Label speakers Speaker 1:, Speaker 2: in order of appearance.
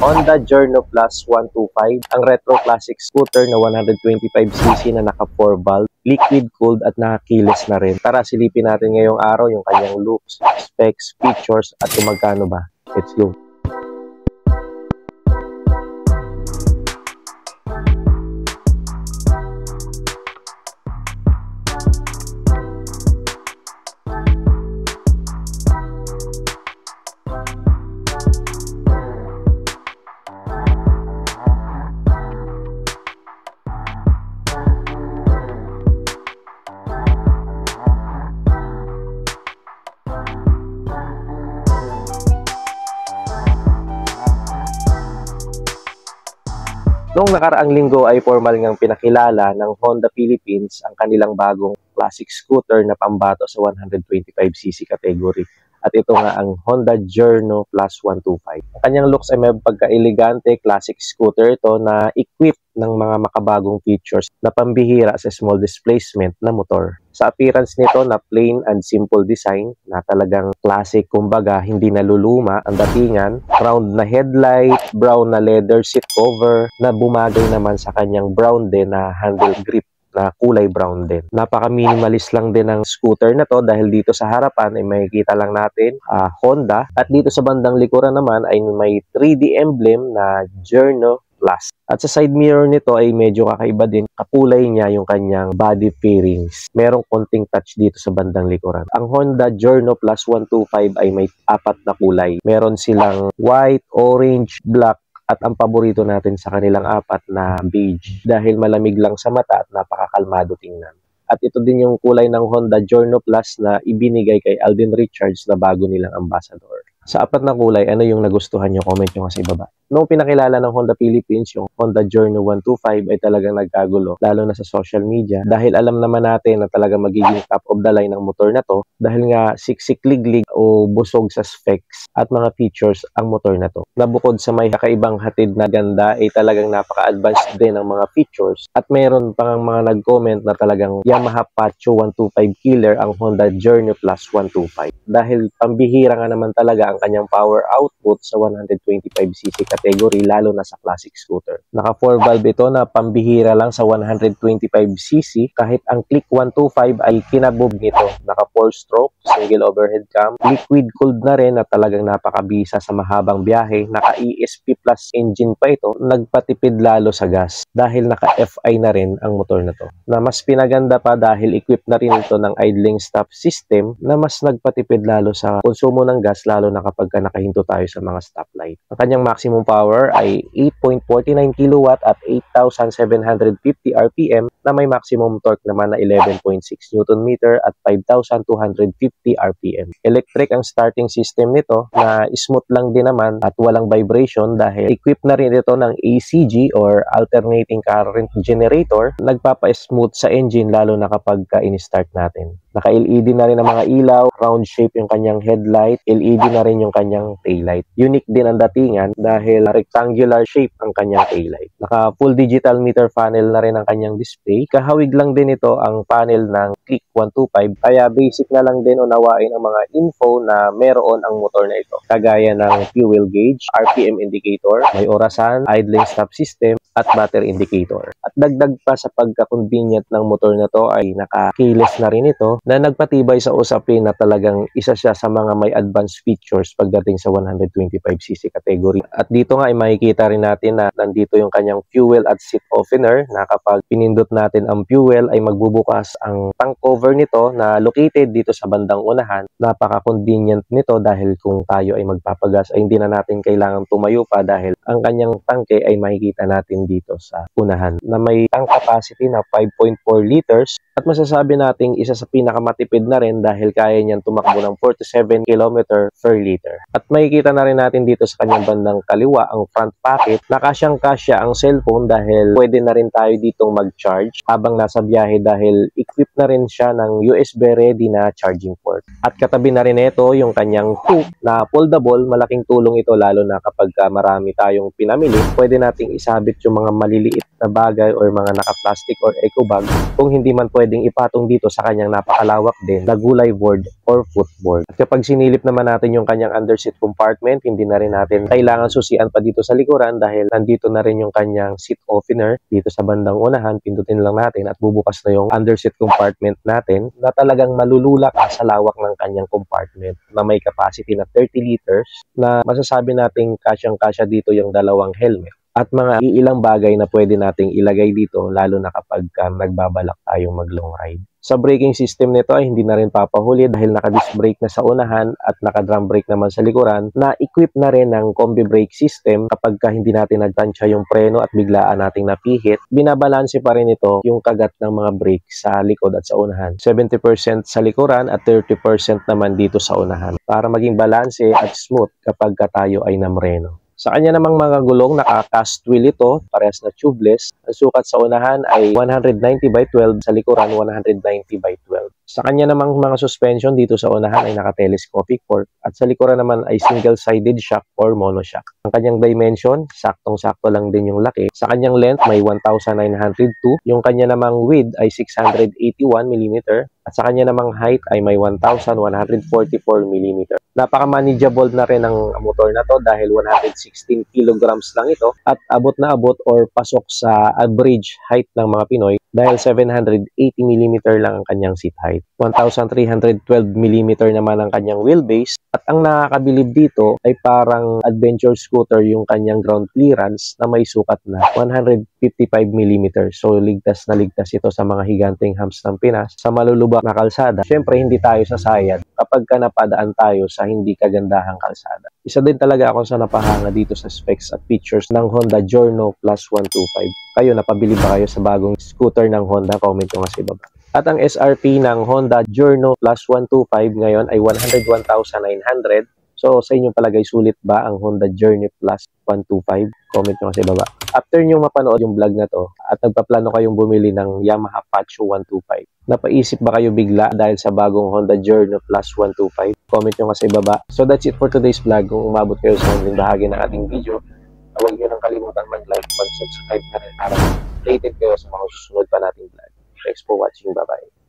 Speaker 1: Honda Journey Plus 125, ang retro classic scooter na 125cc na naka 4 valve, liquid cooled at nakakilis na rin. Tara, silipin natin ngayong araw yung kanyang looks, specs, features at kung magkano ba. Let's go! Noong nakaraang linggo ay formal ngang pinakilala ng Honda Philippines ang kanilang bagong classic scooter na pambato sa 125cc category. At ito nga ang Honda Journey Plus 125. Ang kanyang looks ay may pagka-elegante, classic scooter ito na equipped ng mga makabagong features na pambihira sa small displacement na motor. Sa appearance nito na plain and simple design na talagang classic, kumbaga hindi naluluma ang datingan, round na headlight, brown na leather seat cover na bumagay naman sa kanyang brown din na handle grip na kulay brown din. Napaka-minimalist lang din ng scooter na to dahil dito sa harapan ay makikita lang natin Honda at dito sa bandang likuran naman ay may 3D emblem na Journey Plus. At sa side mirror nito ay medyo kakaiba din. Kakulay niya yung kanyang body fairings. Merong konting touch dito sa bandang likuran. Ang Honda Journey Plus 125 ay may 4 na kulay. Meron silang white, orange, black, at ang paborito natin sa kanilang 4 na beige dahil malamig lang sa mata at napakakalmado tingnan. At ito din yung kulay ng Honda Journey Plus na ibinigay kay Alden Richards na bago nilang ambassador. Sa 4 na kulay, ano yung nagustuhan nyo? Comment nyo nga sa ibaba. Noong pinakilala ng Honda Philippines, yung Honda Journey 125 ay talagang nagkagulo, lalo na sa social media. Dahil alam naman natin na talagang magiging top of the line ng motor na to, dahil nga siksik-liglig o busog sa specs at mga features ang motor na to. Nabukod sa may kakaibang hatid na ganda, ay talagang napaka-advanced din ang mga features. At mayroon pang mga nag-comment na talagang Yamaha Pacho 125 killer ang Honda Journey Plus 125. Dahil pambihira nga naman talaga ang kanyang power output sa 125cc category, lalo na sa classic scooter. Naka 4 valve ito na pambihira lang sa 125cc, kahit ang Click 125 ay kinabog nito. Naka 4 stroke, single overhead cam, liquid cooled na rin at talagang napakabisa sa mahabang biyahe. Naka ESP Plus engine pa ito, nagpatipid lalo sa gas dahil naka FI na rin ang motor na to. Na mas pinaganda pa dahil equipped na rin ito ng idling stop system na mas nagpatipid lalo sa konsumo ng gas, lalo na kapag nakahinto tayo sa mga stoplight. Ang kanyang maximum power ay 8.49 kW at 8,750 RPM na may maximum torque naman na 11.6 Nm at 5,250 RPM. Electric ang starting system nito na smooth lang din naman at walang vibration dahil equipped na rin ito ng ACG or alternating current generator. Nagpapa-smooth sa engine lalo na kapag in-start natin. Naka-LED na rin ang mga ilaw, round shape yung kanyang headlight, LED na rin yung kanyang taillight. Unique din ang datingan dahil rectangular shape ang kanyang taillight. Naka full digital meter panel na rin ang kanyang display. Kahawig lang din ito ang panel ng Click 125, kaya basic na lang din unawain ang mga info na meron ang motor na ito. Kagaya ng fuel gauge, RPM indicator, may orasan, idling stop system, at battery indicator. At dagdag pa sa pagka-convenient ng motor na to ay naka-keyless na rin ito na nagpatibay sa usapin na talagang isa siya sa mga may advanced features pagdating sa 125cc category. At dito nga ay makikita rin natin na nandito yung kanyang fuel at seat opener na kapag pinindot natin ang fuel ay magbubukas ang tank cover nito na located dito sa bandang unahan. Napaka-convenient nito dahil kung tayo ay magpapagas ay hindi na natin kailangan tumayo pa dahil ang kanyang tangke ay makikita natin dito sa unahan na may tank capacity na 5.4 liters at masasabi nating isa sa pinakamatipid na rin dahil kaya niyan tumakbo ng 47 km per liter. At makikita na rin natin dito sa kanyang bandang kaliwa ang front pocket na kasyang-kasya ang cellphone dahil pwede na rin tayo ditong mag-charge habang nasa biyahe dahil equipped na rin siya ng USB ready na charging port. At katabi na rin ito yung kanyang hook na foldable. Malaking tulong ito lalo na kapag marami tayong pinamili. Pwede nating isabit yung yung mga maliliit na bagay or mga naka-plastic or eco bag, kung hindi man pwedeng ipatong dito sa kanyang napakalawak din na gulay board or footboard. At kapag sinilip naman natin yung kanyang underseat compartment, hindi na rin natin kailangan susian pa dito sa likuran dahil nandito na rin yung kanyang seat opener dito sa bandang unahan. Pindutin lang natin at bubukas na yung underseat compartment natin na talagang malulula ka sa lawak ng kanyang compartment na may capacity na 30 liters na masasabi nating kasyang-kasya dito yung dalawang helmet at mga ilang bagay na pwede nating ilagay dito lalo na kapag nagbabalak tayong mag-long ride. Sa braking system nito ay hindi na rin papahuli dahil naka-disc brake na sa unahan at naka-drum brake naman sa likuran na equip na rin ng combi brake system kapag hindi natin nagtansya yung preno at biglaan nating napihit. Binabalanse pa rin ito yung kagat ng mga brake sa likod at sa unahan. 70% sa likuran at 30% naman dito sa unahan para maging balanse at smooth kapag tayo ay namreno. Sa kanya namang mga gulong, naka-cast wheel ito, parehas na tubeless. Ang sukat sa unahan ay 190/12, sa likuran 190/12. Sa kanya namang mga suspension dito sa unahan ay naka-telescopic fork at sa likuran naman ay single-sided shock or monoshock. Ang kanyang dimension, saktong-sakto lang din yung laki. Sa kanyang length may 1,902, yung kanya namang width ay 681 mm at sa kanya namang height ay may 1,144 mm. Napaka-manageable na rin ang motor na to dahil 116 kilograms lang ito at abot na abot or pasok sa average height ng mga Pinoy dahil 780 mm lang ang kanyang seat height. 1,312 mm naman ang kanyang wheelbase at ang nakakabilib dito ay parang adventure scooter yung kanyang ground clearance na may sukat na 155 mm. So ligtas na ligtas ito sa mga higanteng hams ng Pinas sa malulubak na kalsada. Siyempre hindi tayo sasayad kapag napadaan tayo sa hindi kagandahang kalsada. Isa din talaga ako sa napahanga dito sa specs at features ng Honda Giorno Plus 125. Kayo, napabili ba kayo sa bagong scooter ng Honda? Comment nyo nga sa ibaba. At ang SRP ng Honda Giorno Plus 125 ngayon ay 101,900. So, sa inyong palagay, sulit ba ang Honda Journey Plus 125? Comment nyo sa ibaba. After nyo mapanood yung vlog na to at nagpaplano kayong bumili ng Yamaha Pacho 125, napaisip ba kayo bigla dahil sa bagong Honda Journey Plus 125? Comment nyo sa ibaba. So, that's it for today's vlog. Kung umabot kayo sa hanggang bahagi ng ating video, huwag nyo nang kalimutan mag-like, mag-subscribe na rin para updated kayo sa mga susunod pa nating vlog. Thanks for watching. Bye-bye.